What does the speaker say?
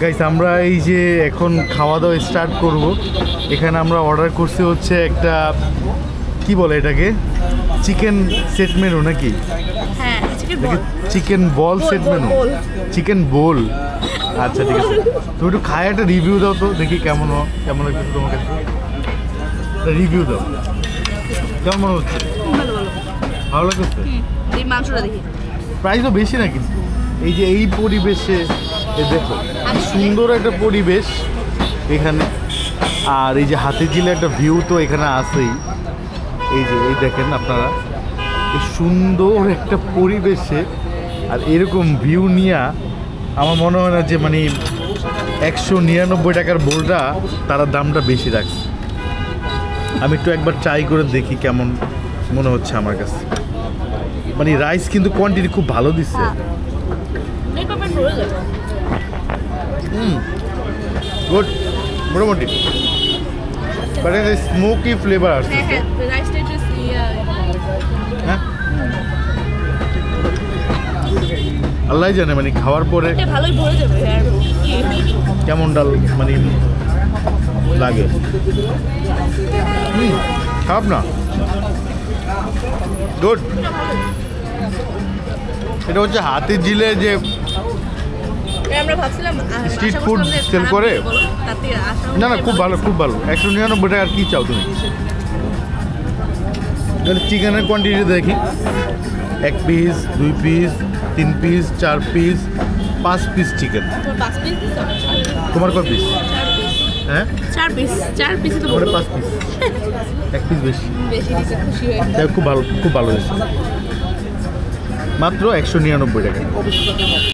Guys আমরা এই যে এখন খাওয়া দাওয়া স্টার্ট করব। এখানে আমরা অর্ডার করছি হচ্ছে একটা কি বলে এটাকে, চিকেন সেট মেনু নাকি? হ্যাঁ, chicken bowl set menu, chicken bowl. আচ্ছা ঠিক আছে, তুমি একটু খায় একটা রিভিউ দাও তো, দেখি কেমন কেমন লাগছে তোমার কাছে। রিভিউ দাও, কেমন মনে হচ্ছে? ভালো লাগছে? এই মাংসটা দেখি। প্রাইসও বেশি না কিন্তু। এই যে এই পরিবেশে দেখো সুন্দর একটা পরিবেশ এখানে, আর এই যে হাতিঝিলে একটা ভিউ তো এখানে আছেই। এই যে এই দেখেন আপনারা, এই সুন্দর একটা পরিবেশে আর এরকম ভিউ নিয়ে আমার মনে হয় না যে মানে 199 টাকার বোলটা তারা দামটা বেশি রাখছে। আমি একটু একবার ট্রাই করে দেখি কেমন মনে হচ্ছে আমার কাছে। মানে রাইস কিন্তু কোয়ান্টিটি খুব ভালো দিচ্ছে। গুড, মোটামুটি, বাট এটা স্মোকি ফ্লেভার আসছে। হ্যাঁ, আল্লাহ জানে মানে খাওয়ার পরে কেমন ডাল মানে লাগে। খারাপ না, গুড। এটা হচ্ছে হাতিঝিলে যে স্ট্রিট ফুড সেল করে। না না, খুব ভালো, খুব ভালো। 199 টাকা। আর কি চাও তুমি? চিকেনের কোয়ান্টিটি দেখি, 1 piece, 2 piece, 3 piece, 4 piece, 5 piece chicken. তোমার কয় পিস? হ্যাঁ, 4 পিস। 5 পিস, 1 পিস বেশি। খুব ভালো, খুব ভালো হয়েছে। মাত্র 199 টাকা।